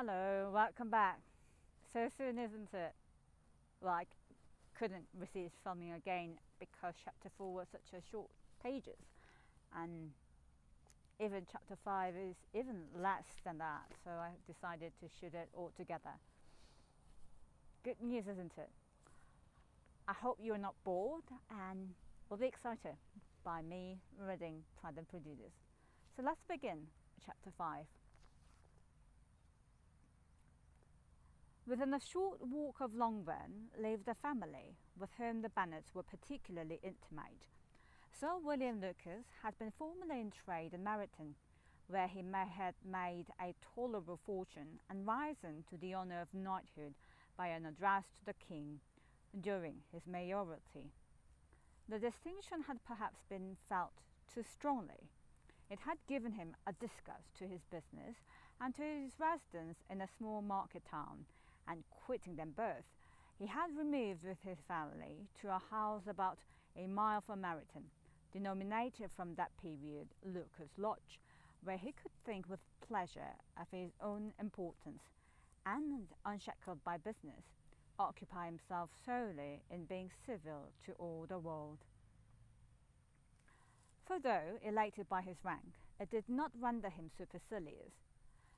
Hello, welcome back. So soon, isn't it? Well, I couldn't resist filming again because chapter 4 was such a short pages, and even chapter 5 is even less than that, so I decided to shoot it all together. Good news, isn't it? I hope you're not bored and will be excited by me reading Pride and Prejudice. So let's begin chapter 5. Within a short walk of Longbourn lived a family with whom the Bennets were particularly intimate. Sir William Lucas had been formerly in trade in Meryton, where he had made a tolerable fortune and risen to the honour of knighthood by an address to the king during his mayoralty. The distinction had perhaps been felt too strongly. It had given him a disgust to his business and to his residence in a small market town, and quitting them both, he had removed with his family to a house about a mile from Meryton, denominated from that period Lucas Lodge, where he could think with pleasure of his own importance, and, unshackled by business, occupy himself solely in being civil to all the world. For though elated by his rank, it did not render him supercilious.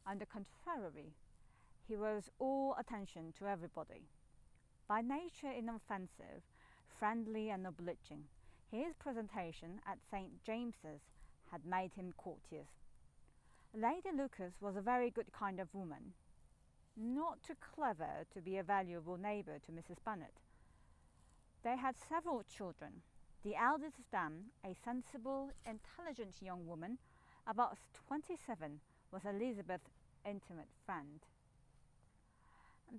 On the contrary, he was all attention to everybody. By nature inoffensive, friendly and obliging, his presentation at St. James's had made him courteous. Lady Lucas was a very good kind of woman, not too clever to be a valuable neighbour to Mrs. Bennet. They had several children. The eldest of them, a sensible, intelligent young woman, about 27, was Elizabeth's intimate friend.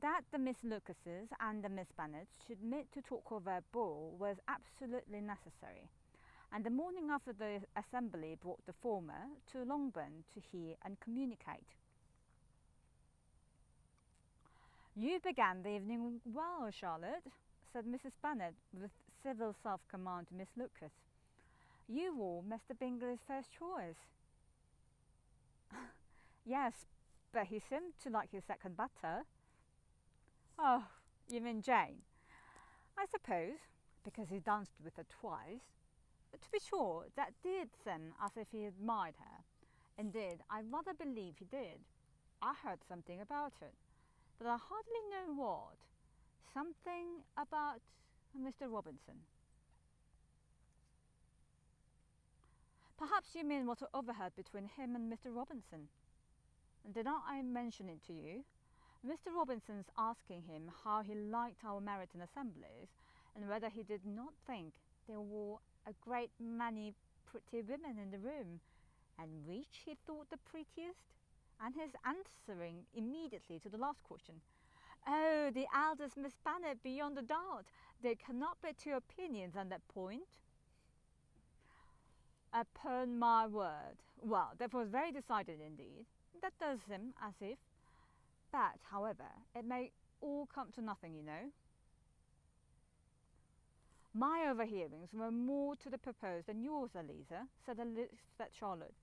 That the Miss Lucases and the Miss Bennets should meet to talk over a ball was absolutely necessary, and the morning after the assembly brought the former to Longbourn to hear and communicate. "You began the evening well, Charlotte," said Mrs. Bennet with civil self-command to Miss Lucas. "You were Mr. Bingley's first choice." "Yes, but he seemed to like his second better." "Oh, you mean Jane?" "I suppose, because he danced with her twice. To be sure, that did seem as if he admired her. Indeed, I rather believe he did. I heard something about it, but I hardly know what. Something about Mr. Robinson." "Perhaps you mean what I overheard between him and Mr. Robinson. Did not I mention it to you? Mr. Robinson's asking him how he liked our Meryton assemblies, and whether he did not think there were a great many pretty women in the room, and which he thought the prettiest, and his answering immediately to the last question, 'Oh, the eldest Miss Bennet beyond a doubt. There cannot be two opinions on that point.'" "Upon my word. Well, that was very decided indeed. That does seem as if. But, however, it may all come to nothing, you know." "My overhearings were more to the purpose than yours, Eliza," said Charlotte.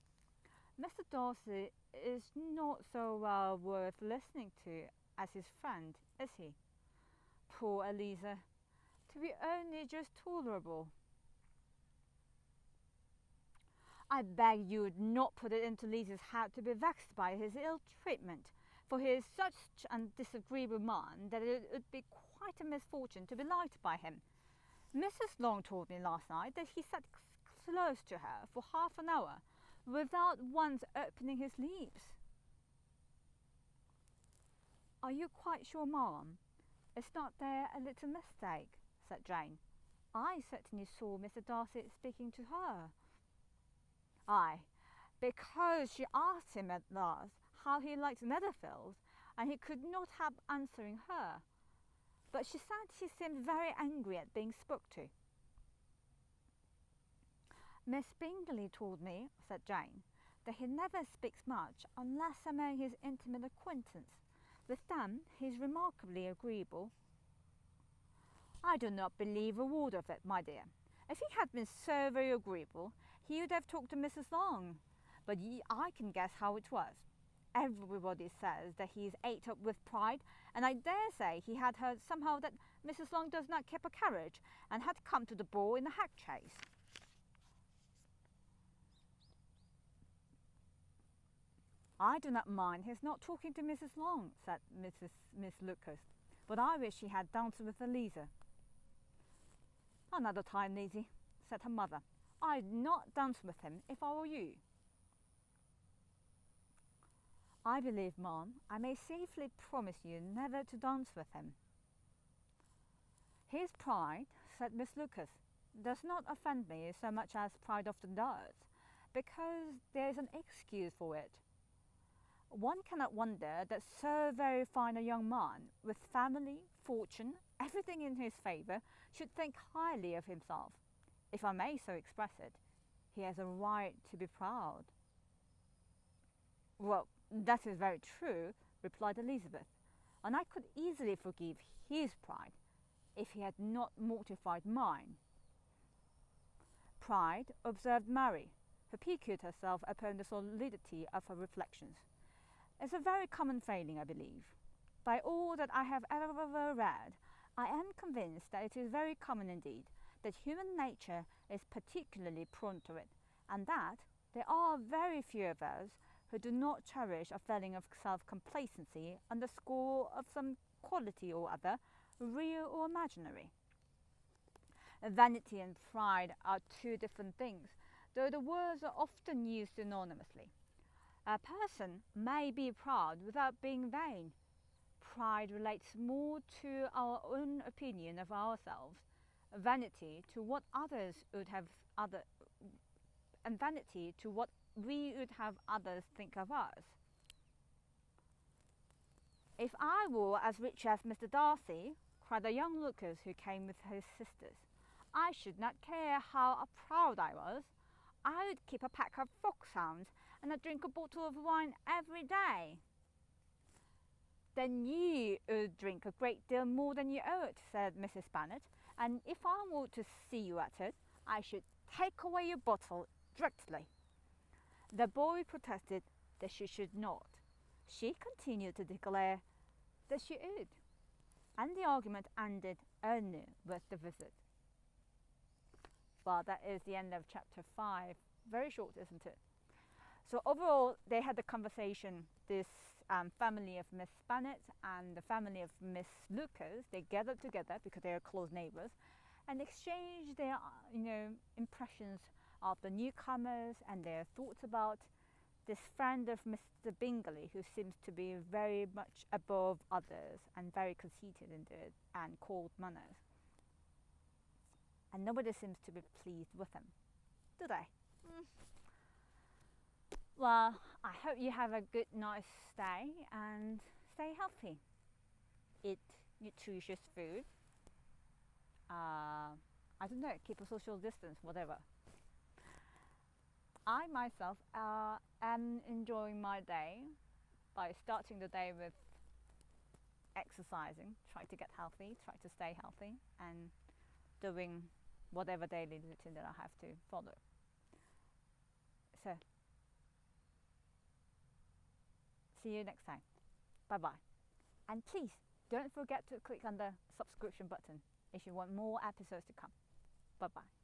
"Mr. Darcy is not so well worth listening to as his friend, is he? Poor Eliza, to be only just tolerable." "I beg you would not put it into Liza's head to be vexed by his ill treatment, for he is such a disagreeable man that it would be quite a misfortune to be liked by him. Mrs. Long told me last night that he sat close to her for half an hour without once opening his lips." "Are you quite sure, ma'am? Is not there a little mistake?" said Jane. "I certainly saw Mr. Darcy speaking to her." "Aye, because she asked him at last how he liked Netherfield, and he could not help answering her. But she said he seemed very angry at being spoke to." "Miss Bingley told me," said Jane, "that he never speaks much unless among his intimate acquaintance. With them he is remarkably agreeable." "I do not believe a word of it, my dear. If he had been so very agreeable, he would have talked to Mrs. Long. But I can guess how it was. everybody says that he is ate up with pride, and I dare say he had heard somehow that Mrs. Long does not keep a carriage, and had come to the ball in a hack chaise. I do not mind his not talking to Mrs. Long, said Miss Lucas, but I wish he had danced with Eliza. Another time, Lizzie, said her mother. I'd not dance with him if I were you. I believe, ma'am, I may safely promise you never to dance with him. His pride, said Miss Lucas, does not offend me so much as pride often does, because there is an excuse for it. One cannot wonder that so very fine a young man, with family, fortune, everything in his favour, should think highly of himself. If I may so express it, he has a right to be proud. Well, that is very true, replied Elizabeth, and I could easily forgive his pride if he had not mortified mine. Pride, observed Mary, who piqued herself upon the solidity of her reflections, is a very common failing, I believe. By all that I have ever read, I am convinced that it is very common indeed, that human nature is particularly prone to it, and that there are very few of us who do not cherish a feeling of self-complacency on the score of some quality or other, real or imaginary. Vanity and pride are two different things, though the words are often used synonymously. A person may be proud without being vain. Pride relates more to our own opinion of ourselves, vanity to what others would have and vanity to what we would have others think of us. If I were as rich as Mr. Darcy, cried a young Lucas who came with his sisters, I should not care how proud I was. I would keep a pack of foxhounds and I'd drink a bottle of wine every day. Then you would drink a great deal more than you ought, said Mrs. Bennet, and if I were to see you at it, I should take away your bottle directly. The boy protested that she should not. She continued to declare that she would, and the argument ended only with the visit. Well, that is the end of chapter 5. Very short, isn't it? So overall, they had the conversation, this family of Miss Bennet and the family of Miss Lucas. They gathered together because they are close neighbours and exchanged their impressions of the newcomers and their thoughts about this friend of Mr. Bingley, who seems to be very much above others and very conceited indeed and cold manners. And nobody seems to be pleased with him, do they? Well, I hope you have a good, nice day and stay healthy. Eat nutritious food. I don't know, keep a social distance, whatever. I myself am enjoying my day by starting the day with exercising, try to get healthy, try to stay healthy, and doing whatever daily routine that I have to follow. So, see you next time. Bye-bye. And please, don't forget to click on the subscription button if you want more episodes to come. Bye-bye.